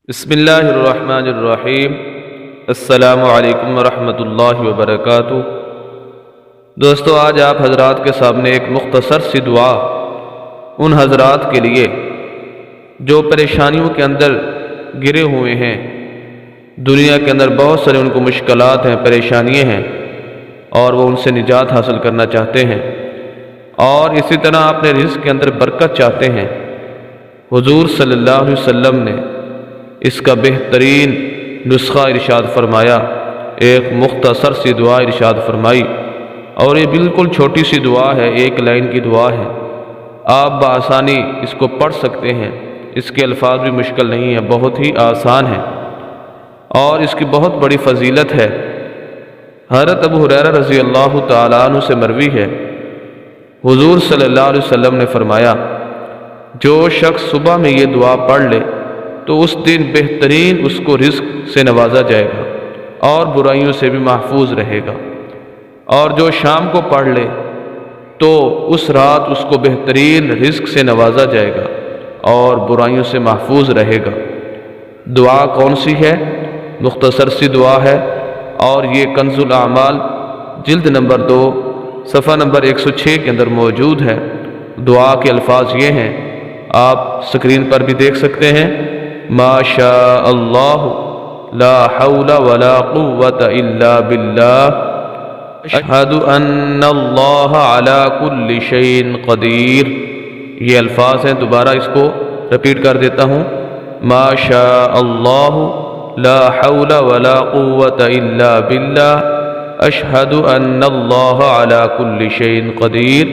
بسم اللہ الرحمن الرحیم۔ السلام علیکم ورحمۃ اللہ وبرکاتہ۔ دوستو، آج آپ حضرات کے سامنے ایک مختصر سی دعا ان حضرات کے لیے جو پریشانیوں کے اندر گرے ہوئے ہیں، دنیا کے اندر بہت سارے ان کو مشکلات ہیں، پریشانیاں ہیں، اور وہ ان سے نجات حاصل کرنا چاہتے ہیں، اور اسی طرح اپنے رزق کے اندر برکت چاہتے ہیں۔ حضور صلی اللہ علیہ وسلم نے اس کا بہترین نسخہ ارشاد فرمایا، ایک مختصر سی دعا ارشاد فرمائی، اور یہ بالکل چھوٹی سی دعا ہے، ایک لائن کی دعا ہے۔ آپ بآسانی اس کو پڑھ سکتے ہیں، اس کے الفاظ بھی مشکل نہیں ہیں، بہت ہی آسان ہے، اور اس کی بہت بڑی فضیلت ہے۔ حضرت ابو ہریرہ رضی اللہ تعالیٰ عنہ سے مروی ہے، حضور صلی اللہ علیہ وسلم نے فرمایا، جو شخص صبح میں یہ دعا پڑھ لے تو اس دن بہترین اس کو رزق سے نوازا جائے گا اور برائیوں سے بھی محفوظ رہے گا، اور جو شام کو پڑھ لے تو اس رات اس کو بہترین رزق سے نوازا جائے گا اور برائیوں سے محفوظ رہے گا۔ دعا کون سی ہے؟ مختصر سی دعا ہے، اور یہ کنز الاعمال جلد نمبر 2 صفحہ نمبر 106 کے اندر موجود ہے۔ دعا کے الفاظ یہ ہیں، آپ سکرین پر بھی دیکھ سکتے ہیں۔ ما شاء اللہ لا حول ولا قوة الا باللہ اشہد ان اللہ علی کل شیء قدیر۔ یہ الفاظ ہیں، دوبارہ اس کو رپیٹ کر دیتا ہوں۔ ما شاء اللہ لا حول ولا قوة الا باللہ اشہد ان اللہ علی کل شیء قدیر۔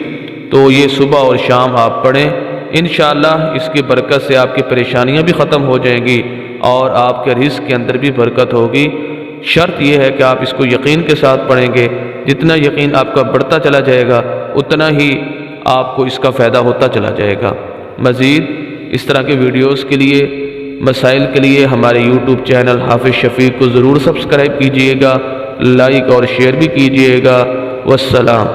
تو یہ صبح اور شام آپ پڑھیں، انشاءاللہ اس کی برکت سے آپ کی پریشانیاں بھی ختم ہو جائیں گی اور آپ کے رزق کے اندر بھی برکت ہوگی۔ شرط یہ ہے کہ آپ اس کو یقین کے ساتھ پڑھیں گے، جتنا یقین آپ کا بڑھتا چلا جائے گا اتنا ہی آپ کو اس کا فائدہ ہوتا چلا جائے گا۔ مزید اس طرح کے ویڈیوز کے لیے، مسائل کے لیے ہمارے یوٹیوب چینل حافظ شفیق کو ضرور سبسکرائب کیجئے گا، لائک اور شیئر بھی کیجئے گا۔ والسلام۔